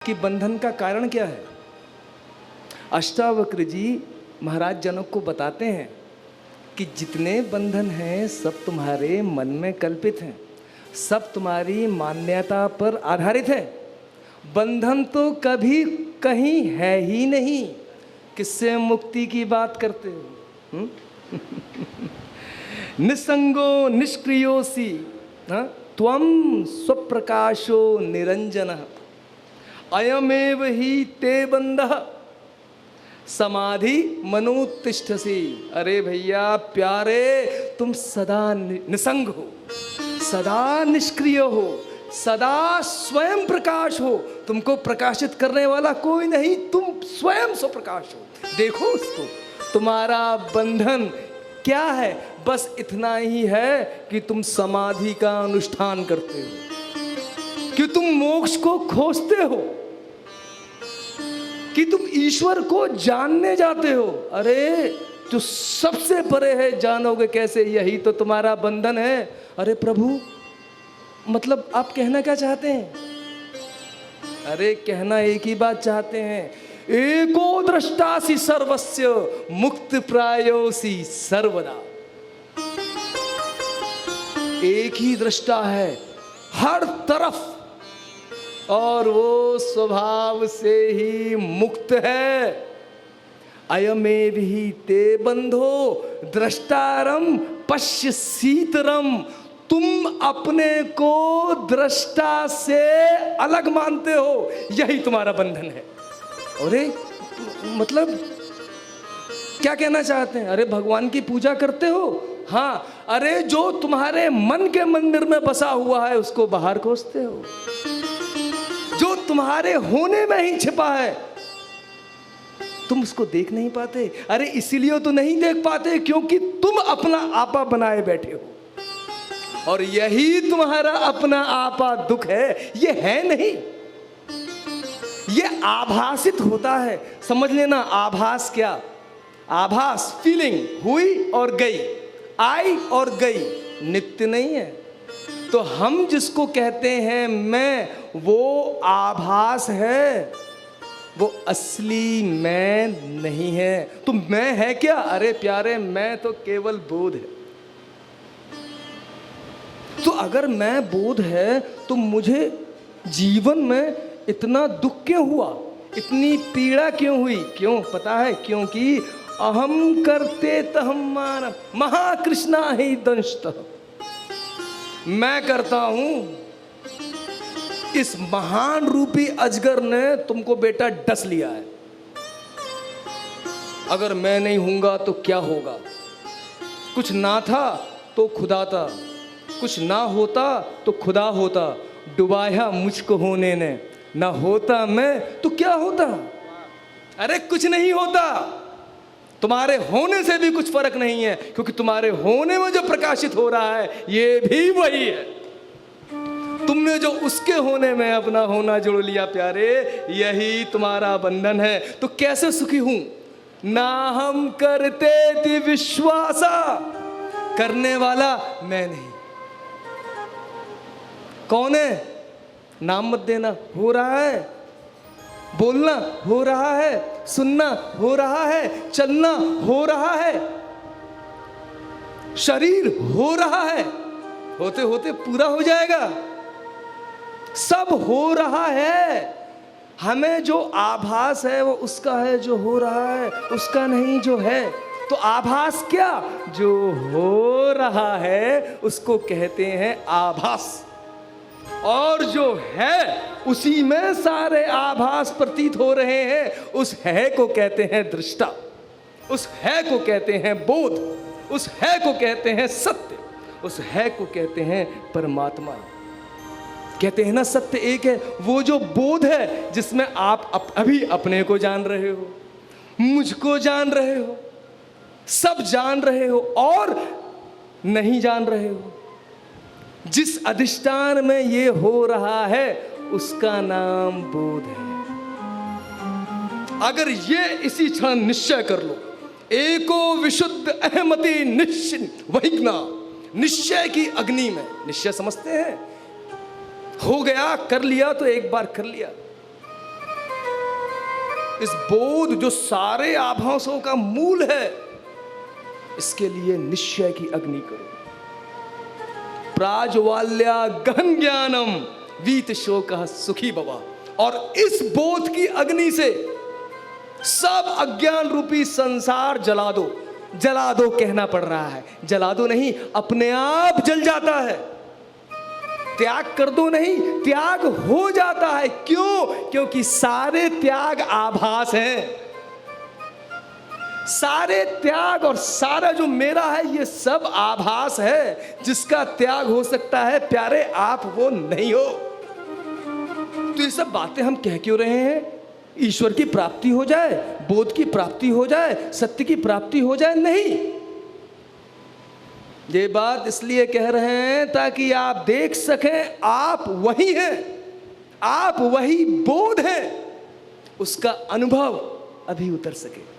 कि बंधन का कारण क्या है। अष्टावक्र जी महाराज जनक को बताते हैं कि जितने बंधन हैं सब तुम्हारे मन में कल्पित हैं, सब तुम्हारी मान्यता पर आधारित है। बंधन तो कभी कहीं है ही नहीं। किससे मुक्ति की बात करते हो? निसंगो निष्क्रियोसी त्वं स्वप्रकाशो निरंजनः अयमेव ही ते बंधः समाधि मनोतिष्ठसि। अरे भैया प्यारे, तुम सदा निसंग हो, सदा निष्क्रिय हो, सदा स्वयं प्रकाश हो। तुमको प्रकाशित करने वाला कोई नहीं, तुम स्वयं स्वप्रकाश हो। देखो उसको। तुम्हारा बंधन क्या है? बस इतना ही है कि तुम समाधि का अनुष्ठान करते हो, कि तुम मोक्ष को खोजते हो, कि तुम ईश्वर को जानने जाते हो। अरे जो सबसे परे है जानोगे कैसे? यही तो तुम्हारा बंधन है। अरे प्रभु, मतलब आप कहना क्या चाहते हैं? अरे कहना एक ही बात चाहते हैं, एको दृष्टासि सर्वस्य मुक्त प्रायोसी सर्वदा। एक ही दृष्टा है हर तरफ, और वो स्वभाव से ही मुक्त है। अयमेव ही ते बंधो दृष्टारम पश्यसीतरम। तुम अपने को दृष्टा से अलग मानते हो, यही तुम्हारा बंधन है। अरे मतलब क्या कहना चाहते हैं? अरे भगवान की पूजा करते हो, हाँ। अरे जो तुम्हारे मन के मंदिर में बसा हुआ है उसको बाहर खोजते हो, जो तुम्हारे होने में ही छिपा है तुम उसको देख नहीं पाते। अरे इसीलिए तो नहीं देख पाते क्योंकि तुम अपना आपा बनाए बैठे हो, और यही तुम्हारा अपना आपा दुख है। ये है नहीं, ये आभासित होता है। समझ लेना, आभास क्या? आभास फीलिंग हुई और गई, आई और गई, नित्य नहीं है। तो हम जिसको कहते हैं मैं, वो आभास है, वो असली मैं नहीं है। तो मैं है क्या? अरे प्यारे, मैं तो केवल बोध है। तो अगर मैं बोध है तो मुझे जीवन में इतना दुख क्यों हुआ, इतनी पीड़ा क्यों हुई? क्यों पता है? क्योंकि अहम करते तहम मानव महाकृष्णा ही दंशतः। मैं करता हूं, इस महान रूपी अजगर ने तुमको बेटा डस लिया है। अगर मैं नहीं हूंगा तो क्या होगा? कुछ ना था तो खुदा था, कुछ ना होता तो खुदा होता। डुबाया मुझको होने ने, ना होता मैं तो क्या होता? अरे कुछ नहीं होता। तुम्हारे होने से भी कुछ फर्क नहीं है, क्योंकि तुम्हारे होने में जो प्रकाशित हो रहा है ये भी वही है। तुमने जो उसके होने में अपना होना जोड़ लिया प्यारे, यही तुम्हारा बंधन है। तो कैसे सुखी हूं? ना हम करते ति विश्वासा, करने वाला मैं नहीं। कौन है? नाम मत देना। हो रहा है, बोलना हो रहा है, सुनना हो रहा है, चलना हो रहा है, शरीर हो रहा है, होते होते पूरा हो जाएगा। सब हो रहा है। हमें जो आभास है वो उसका है, जो हो रहा है उसका नहीं, जो है। तो आभास क्या? जो हो रहा है उसको कहते हैं आभास, और जो है उसी में सारे आभास प्रतीत हो रहे हैं। उस है को कहते हैं दृष्टा, उस है को कहते हैं बोध, उस है को कहते हैं सत्य, उस है को कहते हैं परमात्मा। कहते हैं ना, सत्य एक है। वो जो बोध है जिसमें आप अभी अपने को जान रहे हो, मुझको जान रहे हो, सब जान रहे हो और नहीं जान रहे हो। जिस अधिष्ठान में ये हो रहा है उसका नाम बोध है। अगर ये इसी क्षण निश्चय कर लो, एको विशुद्ध अहमति वहिग्ना, निश्चय की अग्नि में, निश्चय समझते हैं, हो गया, कर लिया तो एक बार कर लिया, इस बोध जो सारे आभासों का मूल है, इसके लिए निश्चय की अग्नि करो। प्राज्वाल्या गहन ज्ञानम वीत शोकः सुखी भवा। और इस बोध की अग्नि से सब अज्ञान रूपी संसार जला दो। जला दो कहना पड़ रहा है, जला दो नहीं, अपने आप जल जाता है। त्याग कर दो नहीं, त्याग हो जाता है। क्यों? क्योंकि सारे त्याग आभास हैं। सारे त्याग और सारा जो मेरा है ये सब आभास है। जिसका त्याग हो सकता है प्यारे, आप वो नहीं हो। तो ये सब बातें हम कह क्यों रहे हैं? ईश्वर की प्राप्ति हो जाए, बोध की प्राप्ति हो जाए, सत्य की प्राप्ति हो जाए? नहीं, ये बात इसलिए कह रहे हैं ताकि आप देख सकें आप वही हैं, आप वही बोध हैं, उसका अनुभव अभी उतर सके।